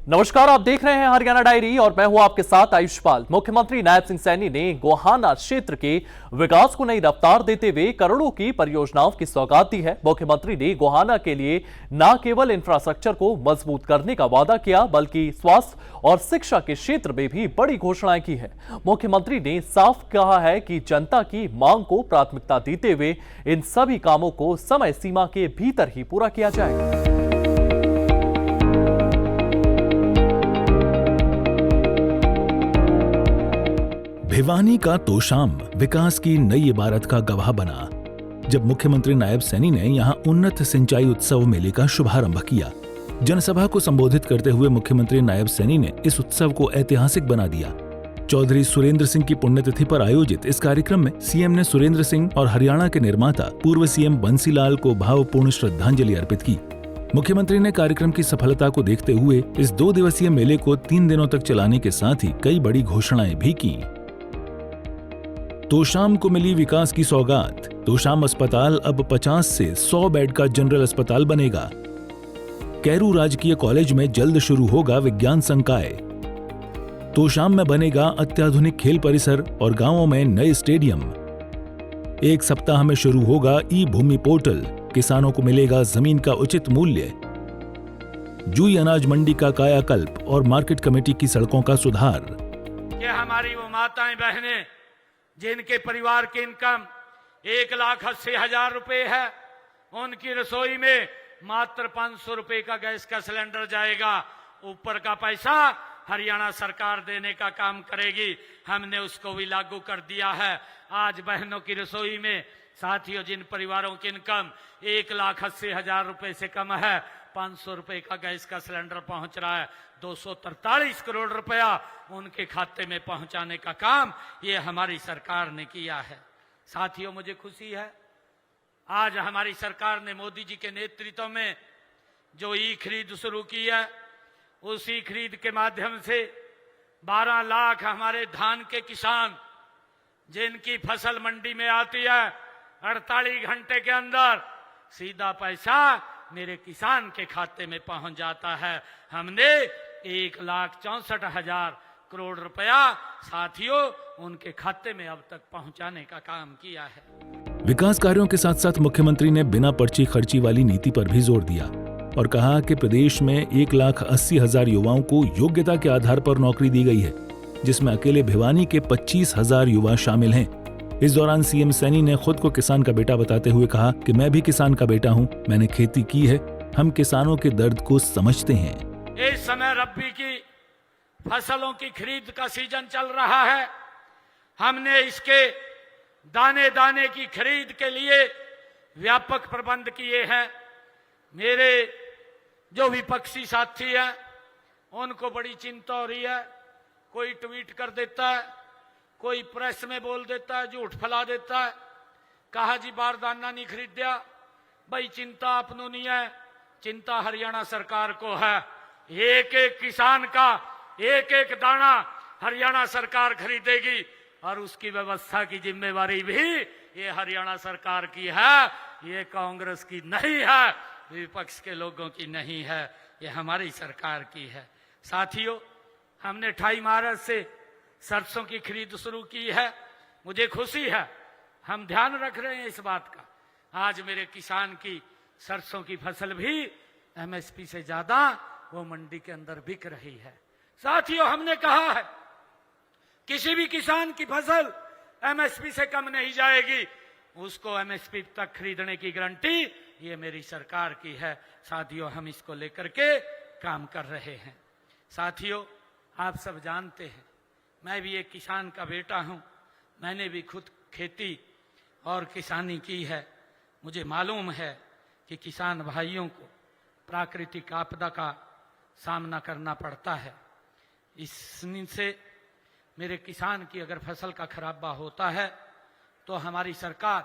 नमस्कार, आप देख रहे हैं हरियाणा डायरी और मैं हूं आपके साथ आयुष्पाल। मुख्यमंत्री नायब सिंह सैनी ने गोहाना क्षेत्र के विकास को नई रफ्तार देते हुए करोड़ों की परियोजनाओं की सौगात दी है। मुख्यमंत्री ने गोहाना के लिए न केवल इंफ्रास्ट्रक्चर को मजबूत करने का वादा किया, बल्कि स्वास्थ्य और शिक्षा के क्षेत्र में भी बड़ी घोषणाएं की है। मुख्यमंत्री ने साफ कहा है कि जनता की मांग को प्राथमिकता देते हुए इन सभी कामों को समय सीमा के भीतर ही पूरा किया जाएगा। भिवानी का तोशाम विकास की नई इबारत का गवाह बना जब मुख्यमंत्री नायब सैनी ने यहां उन्नत सिंचाई उत्सव मेले का शुभारंभ किया। जनसभा को संबोधित करते हुए मुख्यमंत्री नायब सैनी ने इस उत्सव को ऐतिहासिक बना दिया। चौधरी सुरेंद्र सिंह की पुण्यतिथि पर आयोजित इस कार्यक्रम में सीएम ने सुरेंद्र सिंह और हरियाणा के निर्माता पूर्व सीएम बंसीलाल को भावपूर्ण श्रद्धांजलि अर्पित की। मुख्यमंत्री ने कार्यक्रम की सफलता को देखते हुए इस 2 दिवसीय मेले को 3 दिनों तक चलाने के साथ ही कई बड़ी घोषणाएं भी की। तोशाम को मिली विकास की सौगात। तोशाम अस्पताल अब 50 से 100 बेड का जनरल अस्पताल बनेगा। कैरू राजकीय कॉलेज में जल्द शुरू होगा विज्ञान संकाय। तोशाम में बनेगा अत्याधुनिक खेल परिसर और गांवों में नए स्टेडियम। 1 सप्ताह में शुरू होगा ई-भूमि पोर्टल। किसानों को मिलेगा जमीन का उचित मूल्य। जूई अनाज मंडी का कायाकल्प और मार्केट कमेटी की सड़कों का सुधार। ये हमारी वो माताएं बहनें जिनके परिवार की इनकम 1,80,000 रुपए है, उनकी रसोई में मात्र 500 रुपए का गैस का सिलेंडर जाएगा। ऊपर का पैसा हरियाणा सरकार देने का काम करेगी। हमने उसको भी लागू कर दिया है। आज बहनों की रसोई में, साथियों, जिन परिवारों की इनकम 1,80,000 रुपए से कम है, 500 रुपए का गैस का सिलेंडर पहुंच रहा है। 243 करोड़ रुपया उनके खाते में पहुंचाने का काम ये हमारी सरकार ने किया है। साथियों, मुझे खुशी है आज हमारी सरकार ने मोदी जी के नेतृत्व में जो ई खरीद शुरू की है, उसी खरीद के माध्यम से 12 लाख हमारे धान के किसान जिनकी फसल मंडी में आती है, 48 घंटे के अंदर सीधा पैसा मेरे किसान के खाते में पहुंच जाता है। हमने 1,64,000 करोड़ रुपया साथियों उनके खाते में अब तक पहुंचाने का काम किया है। विकास कार्यों के साथ साथ मुख्यमंत्री ने बिना पर्ची खर्ची वाली नीति पर भी जोर दिया और कहा कि प्रदेश में 1,80,000 युवाओं को योग्यता के आधार पर नौकरी दी गई है, जिसमें अकेले भिवानी के 25,000 युवा शामिल हैं। इस दौरान सीएम सैनी ने खुद को किसान का बेटा बताते हुए कहा कि मैं भी किसान का बेटा हूं, मैंने खेती की है, हम किसानों के दर्द को समझते हैं। इस समय रब्बी की फसलों की खरीद का सीजन चल रहा है। हमने इसके दाने दाने की खरीद के लिए व्यापक प्रबंध किए हैं। मेरे जो विपक्षी साथी हैं उनको बड़ी चिंता हो रही है। कोई ट्वीट कर देता है, कोई प्रेस में बोल देता है, झूठ फैला देता है, कहा जी बारदाना नहीं खरीदा। भाई चिंता अपनों नहीं है, चिंता हरियाणा सरकार को है। एक एक किसान का एक एक दाना हरियाणा सरकार खरीदेगी और उसकी व्यवस्था की जिम्मेवारी भी ये हरियाणा सरकार की है। ये कांग्रेस की नहीं है, विपक्ष के लोगों की नहीं है, ये हमारी सरकार की है। साथियों, हमने 28 मार्च से सरसों की खरीद शुरू की है। मुझे खुशी है, हम ध्यान रख रहे हैं इस बात का। आज मेरे किसान की सरसों की फसल भी एमएसपी से ज्यादा वो मंडी के अंदर बिक रही है। साथियों, हमने कहा है किसी भी किसान की फसल एमएसपी से कम नहीं जाएगी, उसको एमएसपी तक खरीदने की गारंटी ये मेरी सरकार की है। साथियों, हम इसको लेकर के काम कर रहे हैं। साथियों, आप सब जानते हैं मैं भी एक किसान का बेटा हूं। मैंने भी खुद खेती और किसानी की है। मुझे मालूम है कि किसान भाइयों को प्राकृतिक आपदा का सामना करना पड़ता है। इससे मेरे किसान की अगर फसल का खराबा होता है तो हमारी सरकार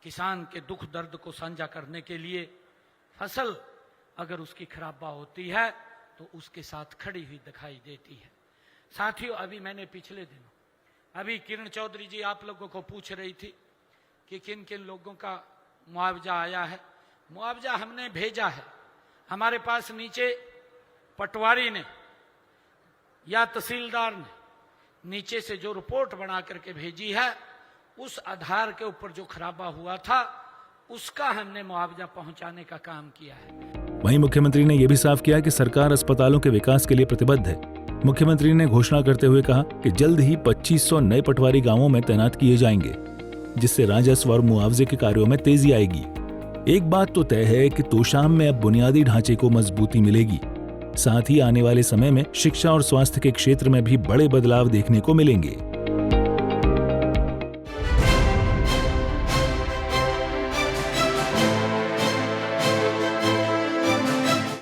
किसान के दुख दर्द को साझा करने के लिए फसल अगर उसकी खराबा होती है तो उसके साथ खड़ी हुई दिखाई देती है। साथियों, अभी मैंने पिछले दिनों अभी किरण चौधरी जी आप लोगों को पूछ रही थी कि किन किन लोगों का मुआवजा आया है। मुआवजा हमने भेजा है। हमारे पास नीचे पटवारी ने या तहसीलदार ने नीचे से जो रिपोर्ट बना करके भेजी है, उस आधार के ऊपर जो खराबा हुआ था उसका हमने मुआवजा पहुंचाने का काम किया है। वहीं मुख्यमंत्री ने यह भी साफ किया कि सरकार अस्पतालों के विकास के लिए प्रतिबद्ध है। मुख्यमंत्री ने घोषणा करते हुए कहा कि जल्द ही 2500 नए पटवारी गांवों में तैनात किए जाएंगे, जिससे राजस्व और मुआवजे के कार्यों में तेजी आएगी। एक बात तो तय है कि तोशाम में अब बुनियादी ढांचे को मजबूती मिलेगी, साथ ही आने वाले समय में शिक्षा और स्वास्थ्य के क्षेत्र में भी बड़े बदलाव देखने को मिलेंगे।